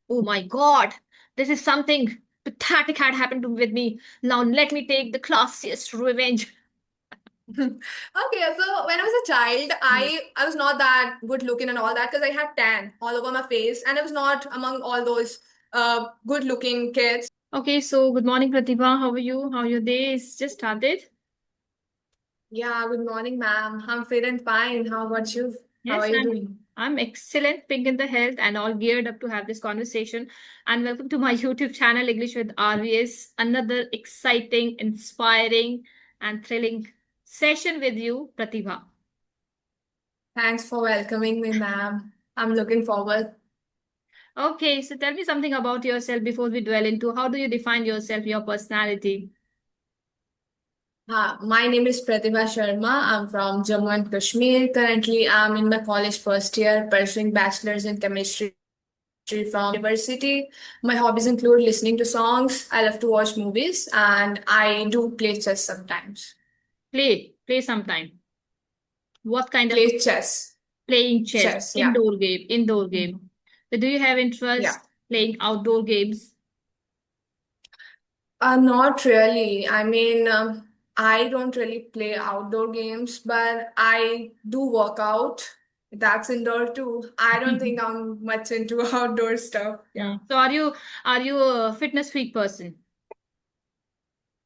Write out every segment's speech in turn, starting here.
Oh my God, this is something pathetic had happened with me. Now let me take the classiest revenge. Okay, so when I was a child, Hmm. I was not that good looking and all that because I had tan all over my face, and I was not among all those good looking kids. Okay, so good morning, Pratibha. How are you? How your day is just started? Yeah, good morning, ma'am. I'm fit and fine. How about you? How are Yes, you I'm doing? I'm excellent, pink in the health, and all geared up to have this conversation. And welcome to my YouTube channel, English with RVS. Another exciting, inspiring, and thrilling session with you, Pratibha. Thanks for welcoming me, ma'am. I'm looking forward. Okay, so tell me something about yourself before we dwell into how do you define yourself, your personality? My name is Pratibha Sharma. I'm from Jammu and Kashmir. Currently, I'm in my college first year, pursuing bachelor's in chemistry from university. My hobbies include listening to songs. I love to watch movies, and I do play chess sometimes. Play sometime. What kind of Play chess. playing chess? Chess, yeah. Indoor game. So do you have Yeah. interest playing outdoor games? Not really. I mean, I don't really play outdoor games, but I do work out. That's indoor too. I don't think I'm much into outdoor stuff. Yeah. So are you a fitness freak person?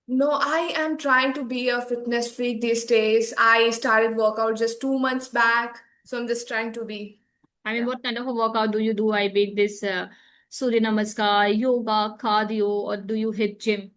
No, I am trying to be a fitness freak these days. I started workout just 2 months back, so I'm just trying to be. I mean, Yeah. what kind of a workout do you do? I mean, this Surya Namaskar, yoga, cardio, or do you hit gym?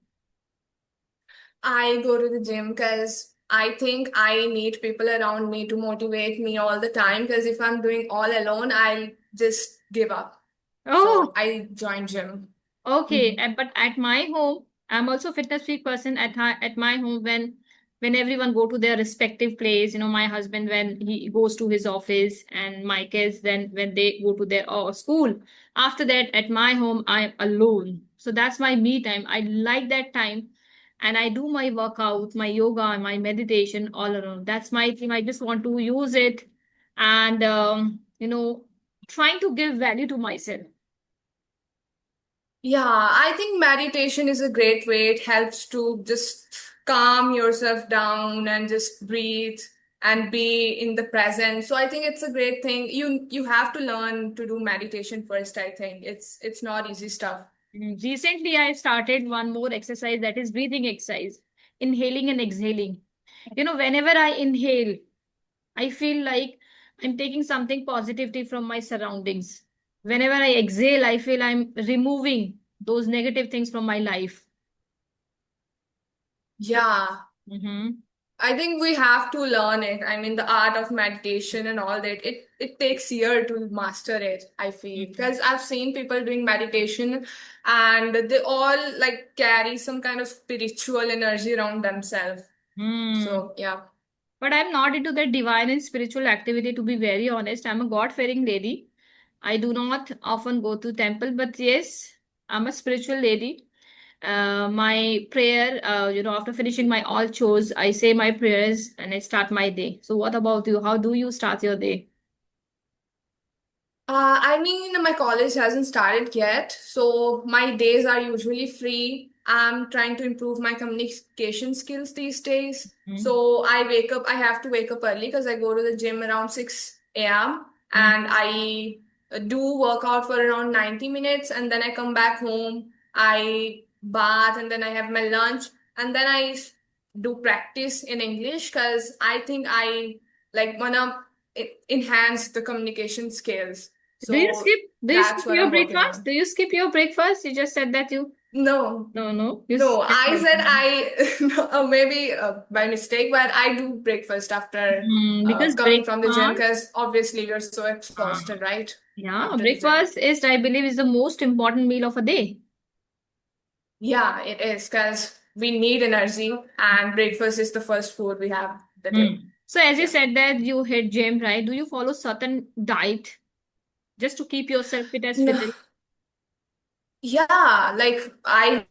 I go to the gym because I think I need people around me to motivate me all the time. Because if I'm doing all alone, I'll just give up. So Oh, I joined gym. okay, Mhm. but at my home, I'm also a fitness freak person at my home when everyone go to their respective place. You know, my husband when he goes to his office, and my kids then when they go to their school. After that, at my home, I'm alone. So that's my me time. I like that time, and I do my workout, my yoga, my meditation all around. That's my thing. I just want to use it, and trying to give value to myself. Yeah, I think meditation is a great way. It helps to just calm yourself down and just breathe and be in the present. So I think it's a great thing. You have to learn to do meditation first, I think. It's not easy stuff. Recently, I started one more exercise that is breathing exercise, inhaling and exhaling. You know, whenever I inhale, I feel like I'm taking something positivity from my surroundings. Whenever I exhale, I feel I'm removing those negative things from my life. So, Yeah. mhm. I think we have to learn it. I mean, the art of meditation and all that. It takes year to master it, I feel. Mhm. Because I've seen people doing meditation and they all like carry some kind of spiritual energy around themselves. Hmm. So, yeah. But I'm not into that divine and spiritual activity, to be very honest. I'm a God-fearing lady. I do not often go to temple, but yes, I'm a spiritual lady. My prayer, after finishing my all chores, I say my prayers and I start my day. So what about you? How do you start your day? I mean, my college hasn't started yet, so my days are usually free. I'm trying to improve my communication skills these days. Mm-hmm. So I have to wake up early because I go to the gym around 6 a.m. and I do workout for around 90 minutes and then I come back home, I bath and then I have my lunch and then do practice in English because I think I like wanna enhance the communication skills. Do you So skip do you skip that's what your I'm working breakfast? on. Do you skip your breakfast? You just said that you No, no, you no, said I that. said I, no, maybe by mistake, but I do breakfast after Because coming from the gym breakfast, because obviously we're so uh, exhausted, right? yeah, After the gym. breakfast is, I believe, is the most important meal of a day. Yeah, it is because we need energy and breakfast is the first food we have the day. So as you Yeah. said that you hit gym, right? Do you follow certain diet just to keep yourself fit as No, fiddle? yeah, I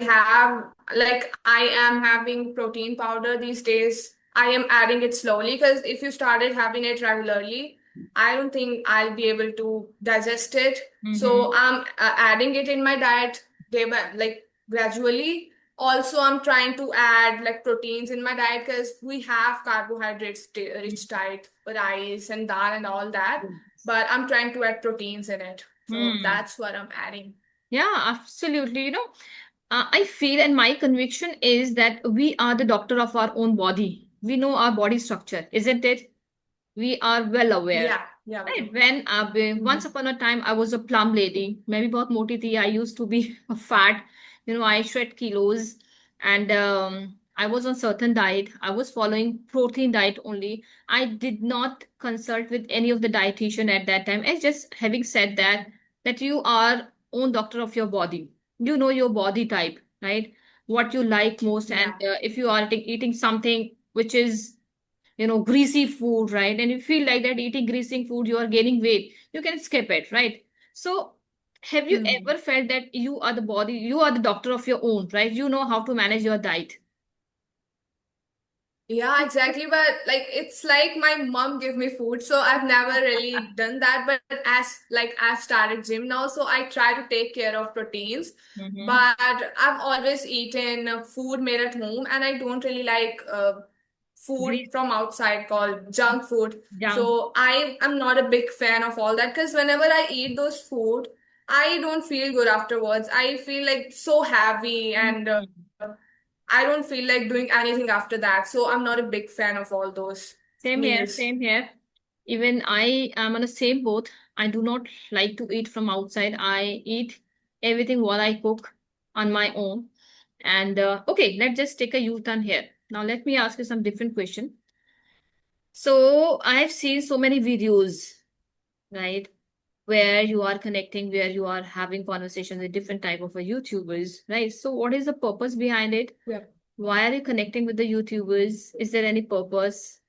am having protein powder these days. I am adding it slowly because if you started having it regularly, I don't think I'll be able to digest it. Mm-hmm. So I'm adding it in my diet day by like gradually. Also, I'm trying to add like proteins in my diet because we have carbohydrates rich diet, rice and dal and all that. But I'm trying to add proteins in it. So Hmm. that's what I'm adding. Yeah, absolutely. I feel and my conviction is that we are the doctor of our own body. We know our body structure, isn't it? We are well aware. Yeah, we Right. do. When once upon a time I was a plum lady, maybe बहुत मोटी थी. I used to be fat. I shed kilos, and I was on certain diet. I was following protein diet only. I did not consult with any of the dietitian at that time. And just having said that you are own doctor of your body. You know your body type, right? What you like most, and Yeah. if you are eating something which is greasy food, right? And you feel like that eating greasy food, you are gaining weight, you can skip it, right? So, have you Hmm. ever felt that you are the doctor of your own, right? You know how to manage your diet. Yeah, exactly. But like it's like my mom give me food, so I've never really done that. But as like I've started gym now, so I try to take care of proteins. Mm-hmm. But I've always eaten food made at home, and I don't really like food Great. from outside called junk food. Junk. So I am not a big fan of all that because whenever I eat those food, I don't feel good afterwards. I feel like so heavy and Mhm. I don't feel like doing anything after that. So I'm not a big fan of all those Same here, meals. same here. Even I am on the same boat. I do not like to eat from outside. I eat everything what I cook on my own. And okay, let's just take a U-turn here. Now let me ask you some different question. So I've seen so many videos, right, where you are connecting, where you are having conversations with different type of YouTubers, right? So what is the purpose behind it? Yeah. Why are you connecting with the YouTubers? Is there any purpose?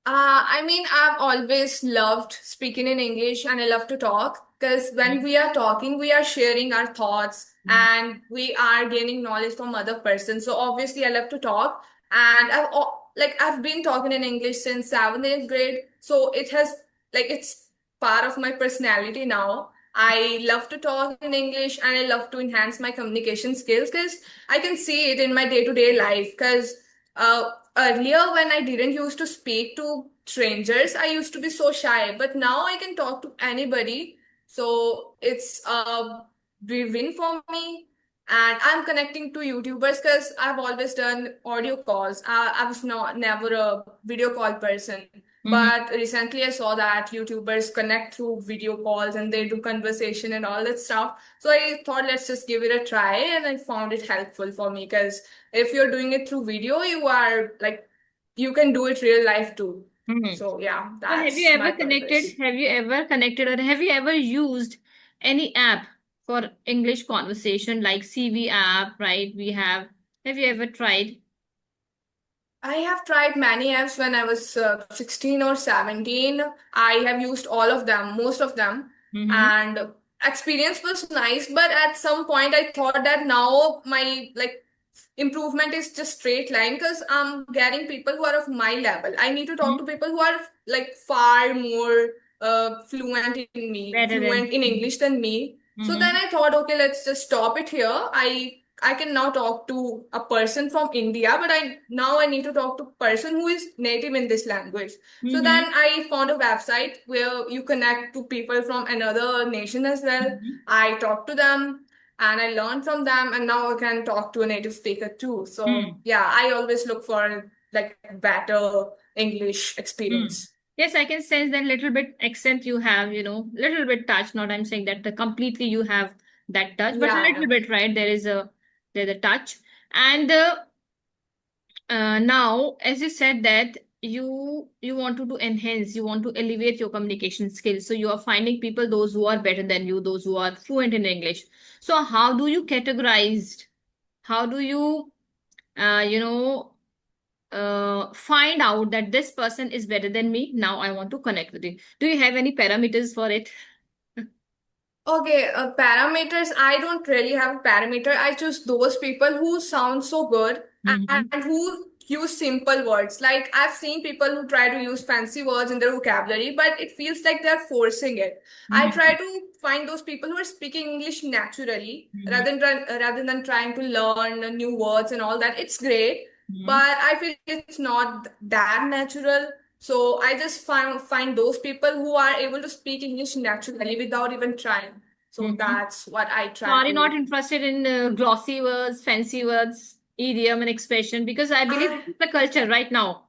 I mean, I've always loved speaking in English and I love to talk because when we are talking, we are sharing our thoughts Mhm. and we are gaining knowledge from other persons. So obviously, I love to talk, and I've been talking in English since seventh, eighth grade. So it has like it's part of my personality now. I love to talk in English and I love to enhance my communication skills because I can see it in my day-to-day life because earlier when I didn't used to speak to strangers, I used to be so shy, but now I can talk to anybody. So it's a big win for me. And I'm connecting to YouTubers because I've always done audio calls. I was not never a video call person. Mhm. But recently I saw that YouTubers connect through video calls and they do conversation and all that stuff. So I thought let's just give it a try and I found it helpful for me because if you're doing it through video, you are like you can do it real life too. Mhm. So yeah, So that's my purpose. have you ever connected or have you ever used any app for English conversation like CV app, right? Have you ever tried? I have tried many apps when I was 16 or 17. I have used all of them, most of them, Mm-hmm. and experience was nice, but at some point I thought that now my like improvement is just straight line because I'm getting people who are of my level. I need to talk to people who are like far more Better than. fluent in English than me. So then Mm-hmm. I thought, okay, let's just stop it here. I can now talk to a person from India, but I need to talk to a person who is native in this language. So Mm-hmm. then I found a website where you connect to people from another nation as well. Mm-hmm. I talk to them and I learn from them, and now I can talk to a native speaker too. So Hmm. yeah, I always look for like better English Hmm. experience. Yes, I can sense that little bit accent you have, little bit touch. Not I'm saying that completely you have that touch, but a Yeah, little yeah. bit, right? There's a touch. And now, as you said that you want to enhance, you want to elevate your communication skills. So you are finding people those who are better than you, those who are fluent in English. So how do you categorize? How do you uh, you know find out that this person is better than me? Now I want to connect with you. Do you have any parameters for it? Okay, parameters. I don't really have a parameter. I choose those people who sound so good Mm-hmm. and who use simple words. Like I've seen people who try to use fancy words in their vocabulary, but it feels like they're forcing it. I Mhm. try to find those people who are speaking English naturally Mhm. rather than trying to learn new words and all that. It's great, Mhm. but I feel it's not that natural. So I just find those people who are able to speak English naturally without even trying. So Mhm. that's what I So try are you not to. interested in glossy words, fancy words, idiom and expression? Because I believe I it's the culture right now.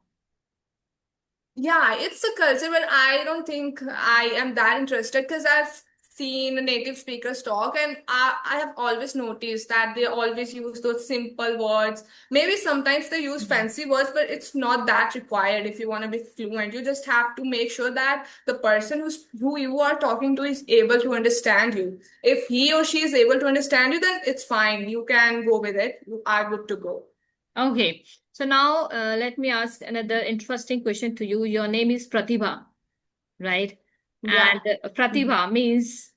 Yeah, it's a culture, but I don't think I am that interested because I've seen native speakers talk, and I have always noticed that they always use those simple words. Maybe sometimes they use Mhm. fancy words, but it's not that required if you want to be fluent. You just have to make sure that the person who you are talking to is able to understand you. If he or she is able to understand you, then it's fine. You can go with it. You are good to go. Okay. So now let me ask another interesting question to you. Your name is Pratibha, right? Yeah. And Pratibha means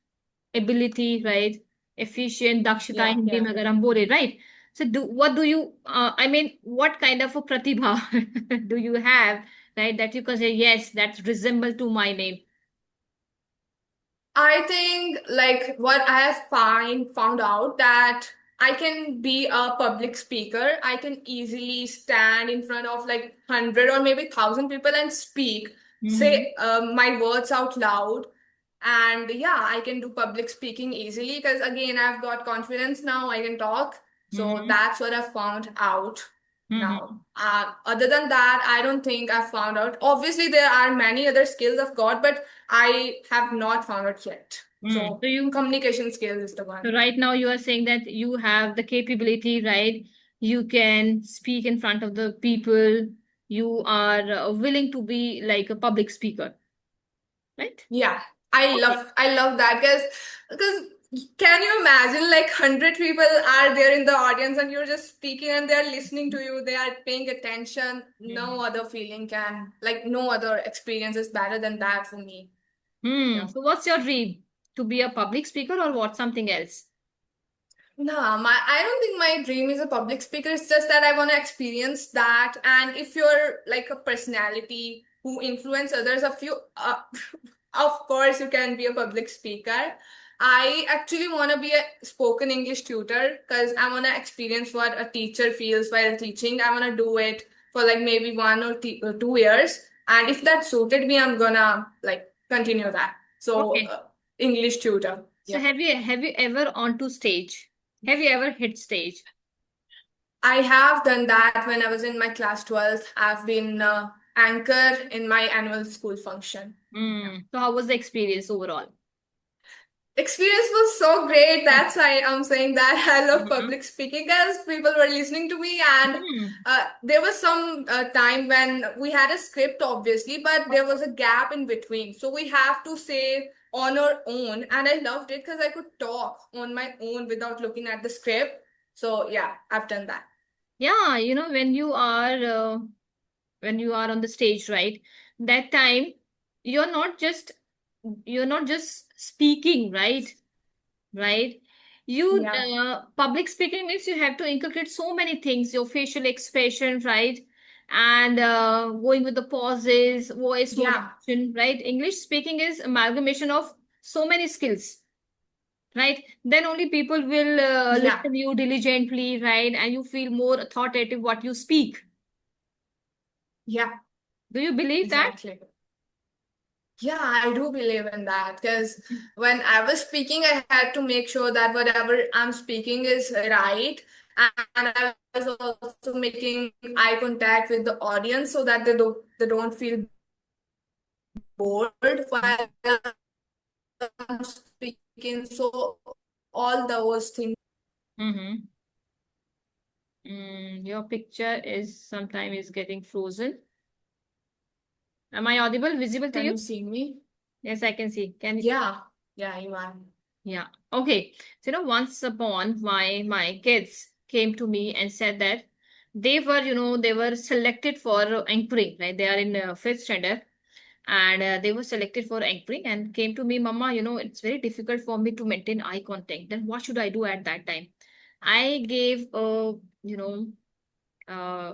ability, right? Efficient, dakshata Yeah, Hindi yeah. में अगर हम बोले, right? So what do you, I mean, what kind of a pratibha do you have, right? That you can say, yes, that's resemble to my name. I think like what I have found out that I can be a public speaker. I can easily stand in front of like 100 or maybe 1,000 people and speak, Mm-hmm. say my words out loud. And yeah, I can do public speaking easily because again, I've got confidence now. I can talk. So Mm-hmm. that's what I found out now. Mm-hmm. Other than that, I don't think I've found out. Obviously, there are many other skills I've got, but I have not found out yet. Mm. So communication skills is the So one. right now you are saying that you have the capability, right? You can speak in front of the people. You are willing to be like a public speaker, right? Yeah, Okay. I love that because can you imagine like 100 people are there in the audience and you're just speaking and they're listening to you, they are paying attention. No Mhm. other feeling can like no other experience is better than that for me. Hmm. Yeah. So what's your dream? To be a public speaker or what? Something else? No, I don't think my dream is a public speaker. It's just that I want to experience that. And if you're like a personality who influence others, of course you can be a public speaker. I actually want to be a spoken English tutor because I want to experience what a teacher feels while teaching. I want to do it for like maybe 1 or 2 years. And if that suited me, I'm gonna like continue that. So, Okay. English tutor. So Yeah. have you ever onto stage? Have you ever hit stage? I have done that when I was in my class 12th. I've been anchor in my annual school function. Yeah. Hmm. So how was the experience overall? Experience was so great. That's why I'm saying that I love Mhm. public speaking because people were listening to me, and Hmm. there was some time when we had a script, obviously, but there was a gap in between. So we have to say on our own, and I loved it because I could talk on my own without looking at the script. So yeah, I've done that. Yeah, when you are on the stage, right? That time you're not just you're not just speaking, right? Right? You Yeah, public speaking means you have to inculcate so many things, your facial expression, right? And going with the pauses, voice yeah, modulation, right? English speaking is amalgamation of so many skills, right? Then only people will yeah. listen you diligently, right? And you feel more authoritative what you speak. Yeah, Do you believe that? exactly. Yeah, I do believe in that because when I was speaking, I had to make sure that whatever I'm speaking is right. And I was also making eye contact with the audience so that they don't feel bored while I'm speaking. So all those things. Mm-hmm. Your picture is sometime is getting frozen. Am I audible, visible to Can you? you see me? Yes, I can see. Can you? Yeah, yeah, you are. Yeah. Okay. So, once upon my kids came to me and said that they were selected for anchoring, right? They are in fifth standard, and they were selected for anchoring and came to me, Mama, it's very difficult for me to maintain eye contact. Then what should I do at that time? I gave a, you know, uh,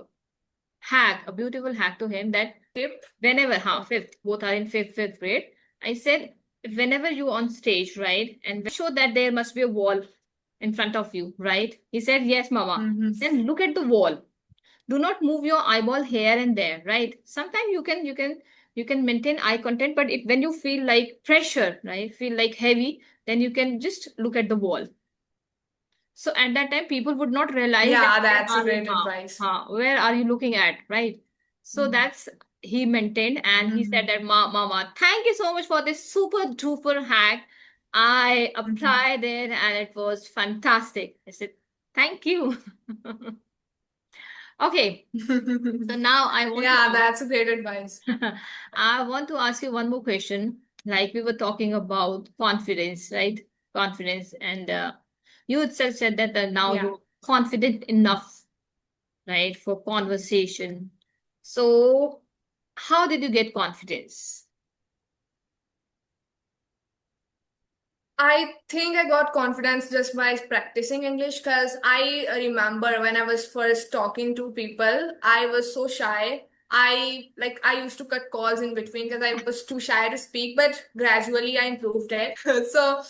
hack, a beautiful hack to him that Tip. whenever, Oh. fifth, both are in fifth grade. I said, whenever you on stage, right, and show that there must be a wall in front of you, right? He said, yes, mama. Mhm. Then look at the wall. Do not move your eyeball here and there, right? Sometimes you can maintain eye contact, but when you feel like pressure, right, feel like heavy, then you can just look at the wall. So at that time, people would not realize that Yeah, that's a great huh, advice. where are you looking at, right? So that's he maintained, and he said Mhm. that, Mama, thank you so much for this super duper hack. I Mhm. applied it, and it was fantastic. I said, thank you. Okay, so now I want to Yeah, that's a great advice. I want to ask you one more question. Like we were talking about confidence, right? Confidence, and you itself said that now Yeah. you're confident enough, right, for conversation. So, how did you get confidence? I think I got confidence just by practicing English because I remember when I was first talking to people, I was so shy. I used to cut calls in between because I was too shy to speak, but gradually I improved it. So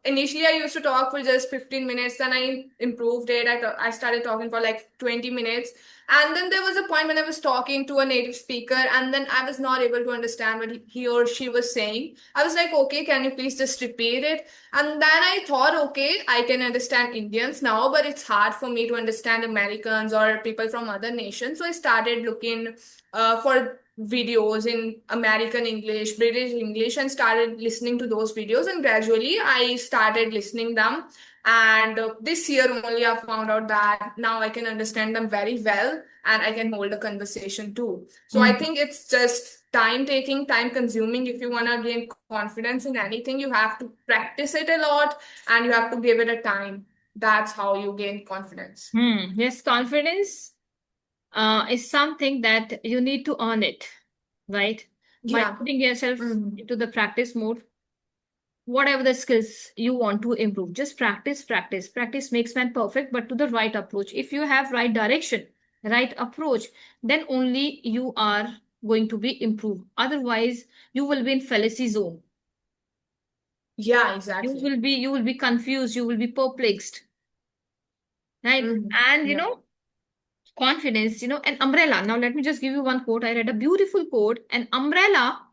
initially I used to talk for just 15 minutes, then I improved it. I started talking for like 20 minutes. And then there was a point when I was talking to a native speaker, and then I was not able to understand what he or she was saying. I was like, okay, can you please just repeat it? And then I thought, okay, I can understand Indians now, but it's hard for me to understand Americans or people from other nations. So I started looking for videos in American English, British English, and started listening to those videos. And gradually I started listening them. And this year only I found out that now I can understand them very well and I can hold a conversation too. So I think it's just time taking, time consuming. If you want to gain confidence in anything, you have to practice it a lot and you have to give it a time. That's how you gain confidence. Yes, confidence is something that you need to earn it, right? By Yeah. putting yourself Mhm. into the practice mode, whatever the skills you want to improve, just practice, practice. Practice makes man perfect, but to the right approach. If you have right direction, right approach, then only you are going to be improved. Otherwise, you will be in fallacy zone. Yeah, You exactly. will be confused, you will be perplexed, right? And Yeah. confidence, an umbrella. Now let me just give you one quote. I read a beautiful quote. An umbrella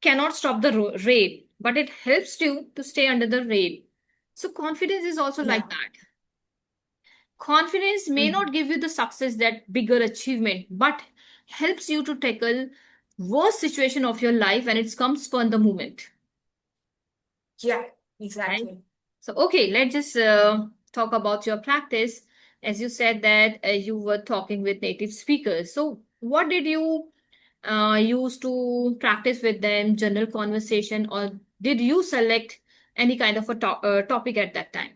cannot stop the rain, but it helps you to stay under the rain. So confidence is also like Yeah. that. Confidence may Mhm. not give you the success, that bigger achievement, but helps you to tackle worst situation of your life when it comes for the moment, Yeah, right? exactly. So okay, let's just talk about your practice. As you said that you were talking with native speakers. So what did you use to practice with them? General conversation, or did you select any kind of a topic at that time?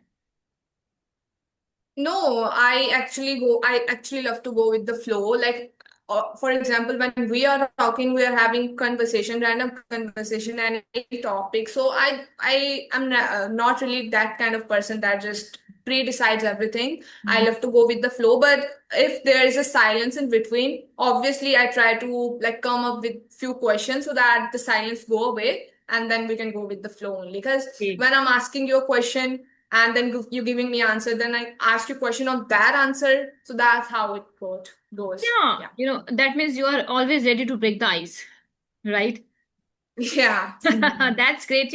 No, I actually love to go with the flow. Like, for example, when we are talking, we are having conversation, random conversation, and any topic. So I am not really that kind of person that just pre-decides everything. I love to go with the flow. But if there is a silence in between, obviously I try to like come up with few questions so that the silence go away, and then we can go with the flow only. Because Okay. when I'm asking you a question and then you giving me answer, then I ask you question on that answer, so that's how it goes. Yeah, Yeah. that means you are always ready to break the ice, right? Yeah. That's great.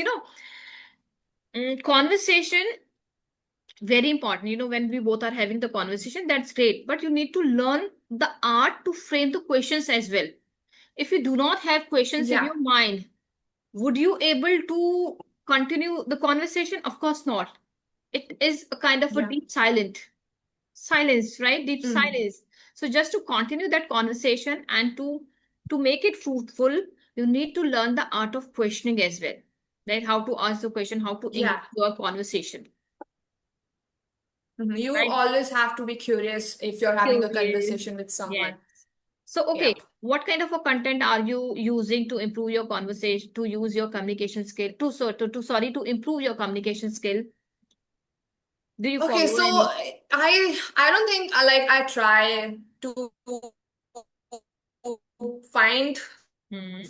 Conversation, very important. When we both are having the conversation, that's great. But you need to learn the art to frame the questions as well. If you do not have questions in Yeah. your mind, would you able to continue the conversation? Of course not. It is a kind of a Yeah. deep silence, right? Deep Mhm. silence. So just to continue that conversation and to make it fruitful, you need to learn the art of questioning as well, right? How to ask the question, how to Yeah. engage your conversation, You right? always have to be curious if you're having a Curious. conversation with Yes. someone. So, Yeah. okay, what kind of a content are you using to improve your conversation, to use your communication skill, to improve your communication skill? Do you Okay, follow so any? I don't think I try to find Hmm.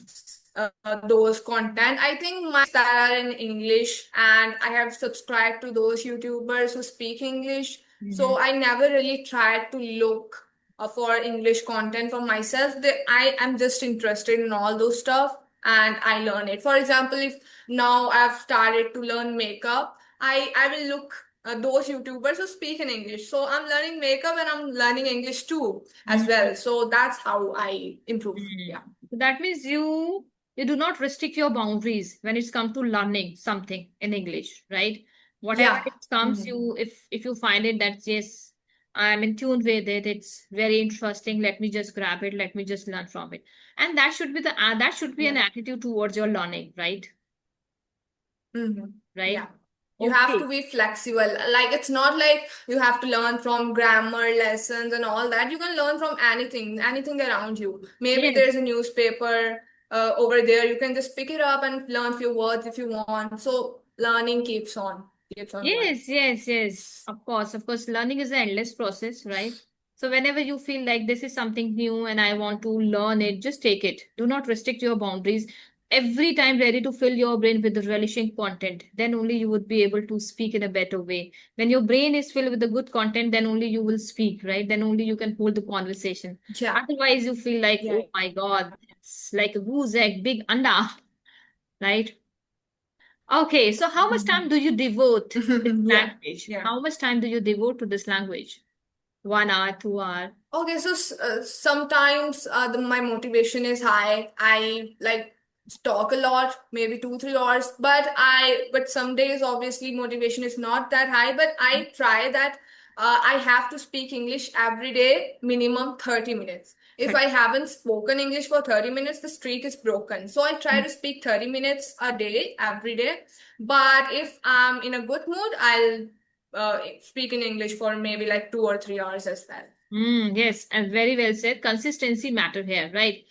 those content. I think my that are in English, and I have subscribed to those YouTubers who speak English. So I never really tried to look for English content for myself. I am just interested in all those stuff, and I learn it. For example, if now I've started to learn makeup, I will look those YouTubers who speak in English. So I'm learning makeup and I'm learning English too as well. So that's how I improve. Yeah. So that means you do not restrict your boundaries when it's come to learning something in English, right? Whatever Yeah. it comes, if you find it that yes, I'm in tune with it, it's very interesting. Let me just grab it. Let me just learn from it, and that should be that should be an Yeah. attitude towards your learning, right? Right? Yeah. You have to Okay. be flexible. Like it's not like you have to learn from grammar lessons and all that. You can learn from anything around you. Maybe Yes. there's a newspaper over there. You can just pick it up and learn few words if you want. So learning keeps on going. Yes. Of course, learning is an endless process, right? So whenever you feel like this is something new and I want to learn it, just take it. Do not restrict your boundaries. Every time ready to fill your brain with the relishing content, then only you would be able to speak in a better way. When your brain is filled with the good content, then only you will speak, right? Then only you can hold the conversation. Yeah. Otherwise, you feel like, Yeah. oh my God, it's like a goose egg, big anda, right? Okay, so how much time do you devote to this Yeah. language? Yeah. How much time do you devote to this language? 1 hour, 2 hour? Okay, so sometimes my motivation is high. I like talk a lot, maybe 2, 3 hours. But some days obviously motivation is not that high. But I try that. I have to speak English every day, minimum 30 minutes. If I haven't spoken English for 30 minutes, the streak is broken. So I try to speak 30 minutes a day, every day. But if I'm in a good mood, I'll speak in English for maybe like 2 or 3 hours as well. Yes, and very well said. Consistency matter here, right?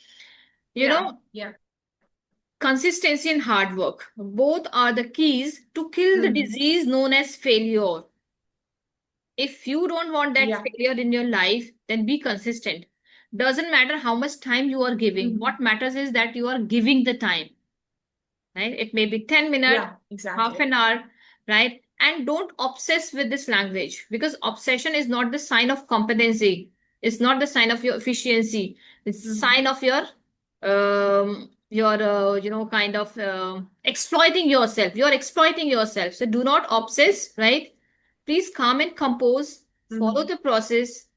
You Yeah, know, yeah. consistency and hard work, both are the keys to kill the Hmm. disease known as failure. If you don't want that Yeah. failure in your life, then be consistent. Doesn't matter how much time you are giving. Hmm. What matters is that you are giving the time, right? It may be 10 minutes, Yeah, half exactly. an hour, right? And don't obsess with this language because obsession is not the sign of competency. It's not the sign of your efficiency. It's Hmm. sign of kind of exploiting yourself. You're exploiting yourself. So do not obsess, right? Please calm and compose, follow Hmm. the process,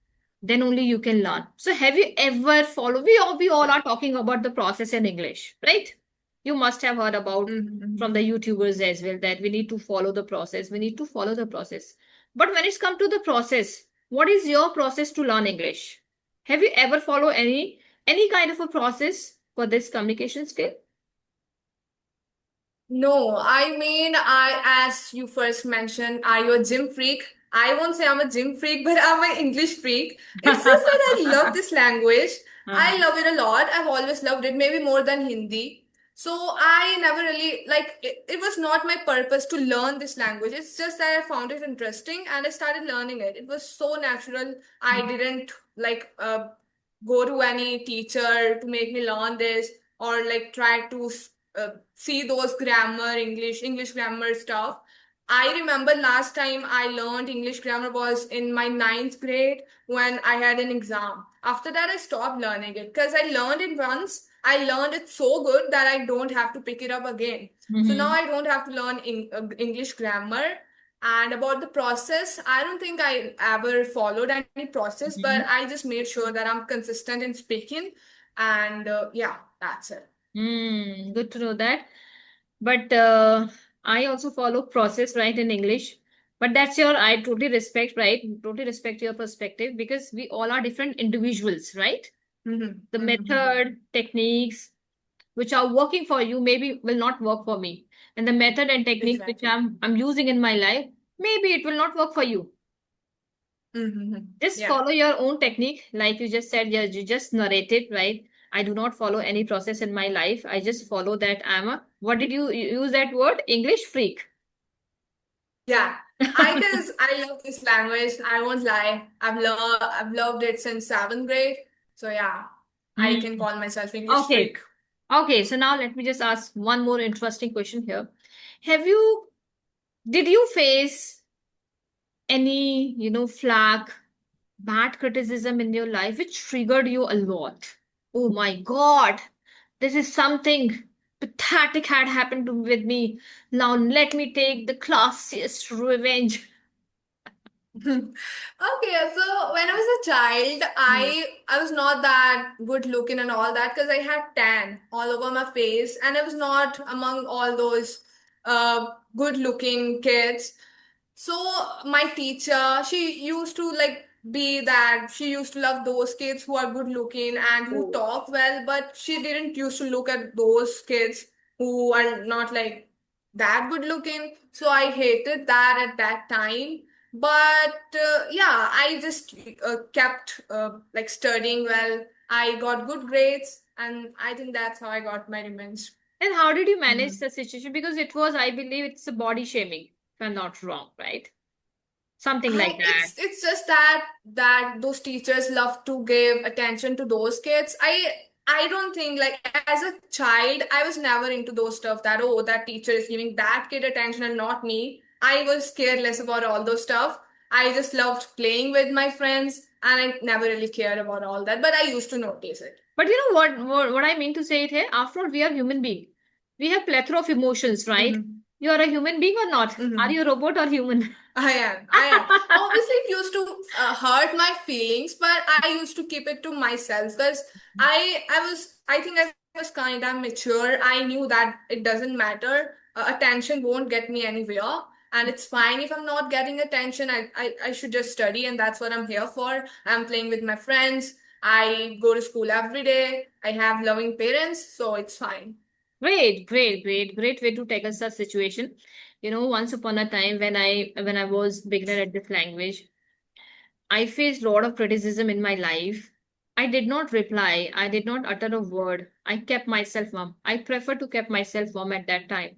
then only you can learn. So have you ever followed? We all Yeah. are talking about the process in English, right? You must have heard about Hmm. from the YouTubers as well that we need to follow the process. We need to follow the process. But when it's come to the process, what is your process to learn English? Have you ever followed any kind of a process for this communication skill? No, I mean, as you first mentioned, are you a gym freak? I won't say I'm a gym freak, but I'm an English freak. It's just that I love this language. I love it a lot. I've always loved it, maybe more than Hindi. So I never really like it was not my purpose to learn this language. It's just that I found it interesting and I started learning it. It was so natural. I didn't like go to any teacher to make me learn this or like try to see those English grammar stuff. I remember last time I learned English grammar was in my ninth grade when I had an exam. After that, I stopped learning it because I learned it once. I learned it so good that I don't have to pick it up again. So now Mhm. I don't have to learn English grammar. And about the process, I don't think I ever followed any process, but Mhm. I just made sure that I'm consistent in speaking. And yeah, that's it. Good to know that. But I also follow process, right, in English. But I totally respect, right? Totally respect your perspective because we all are different individuals, right? Mhm, The mhm, method, techniques, which are working for you maybe will not work for me. And the method and technique which exactly. I'm using in my life, maybe it will not work for you. Just Yeah. follow your own technique. Like you just said, you just narrated, right? I do not follow any process in my life. I just follow that what did you use that word? English freak. Yeah. I love this language. I won't lie. I've loved it since seventh grade. So yeah. I Hmm. can call myself English Okay. freak. Okay, so now let me just ask one more interesting question here. Did you face any, flag, bad criticism in your life which triggered you a lot? Oh my God, this is something pathetic had happened with me. Now let me take the classiest revenge. Okay, so when I was a child, Hmm. I was not that good looking and all that because I had tan all over my face, and I was not among all those good looking kids. So my teacher, she used to like be that she used to love those kids who are good looking and who Oh. talk well, but she didn't used to look at those kids who are not like that good looking. So I hated that at that time. But yeah, I just kept like studying well. I got good grades, and I think that's how I got my revenge. And how did you manage Mhm. the situation? Because it was, I believe, it's a body shaming, if I'm not wrong, right? Something like I that. it's just that those teachers love to give attention to those kids. I don't think like as a child I was never into those stuff that oh that teacher is giving that kid attention and not me. I was careless about all those stuff. I just loved playing with my friends and I never really cared about all that, but I used to notice it. But you know what I mean to say it here? After all, we are human being. We have plethora of emotions, right? Mm-hmm. You are a human being or not? Are Mm-hmm. you a robot or human? I am. I am. Obviously, it used to hurt my feelings, but I used to keep it to myself because I think I was kind of mature. I knew that it doesn't matter. Attention won't get me anywhere. And it's fine if I'm not getting attention. I should just study, and that's what I'm here for. I'm playing with my friends. I go to school every day. I have loving parents, so it's fine. Great way to tackle such situation. Once upon a time when I was beginner at this language, I faced a lot of criticism in my life. I did not reply. I did not utter a word. I kept myself warm. I prefer to keep myself warm at that time.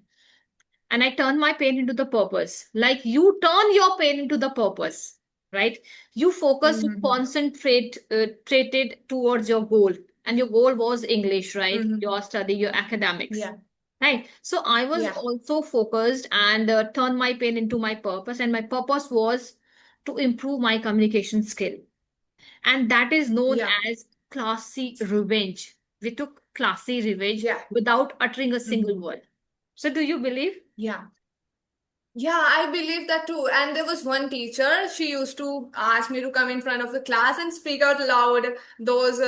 And I turn my pain into the purpose. Like you turn your pain into the purpose, right? You focus, you Mm-hmm. concentrate, traded towards your goal. And your goal was English, right? Mm-hmm. Your study, your academics, Yeah. right? So I was Yeah. also focused and turned my pain into my purpose. And my purpose was to improve my communication skill. And that is known Yeah. as classy revenge. We took classy revenge Yeah. without uttering a single Mm-hmm. word. So do you believe? Yeah. Yeah, I believe that too. And there was one teacher, she used to ask me to come in front of the class and speak out loud those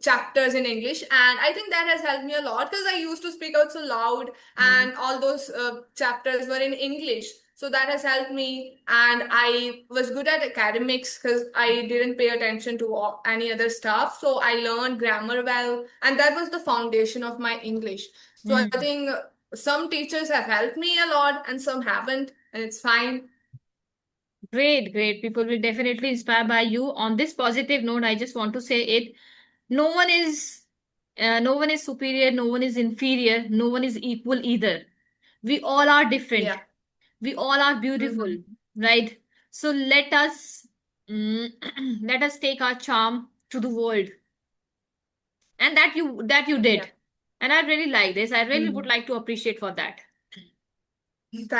chapters in English. And I think that has helped me a lot because I used to speak out so loud Hmm. and all those chapters were in English. So that has helped me. And I was good at academics because I didn't pay attention to any other stuff. So I learned grammar well. And that was the foundation of my English. So I Hmm. think some teachers have helped me a lot and some haven't, and it's fine. Great. People will definitely inspire by you. On this positive note, I just want to say it. No one is, no one is superior. No one is inferior. No one is equal either. We all are different. Yeah. We all are beautiful, Mm-hmm. right? So mm, let us take our charm to the world, and that you Yeah. did. And I really like this. I really would Mm-hmm. like to appreciate for that.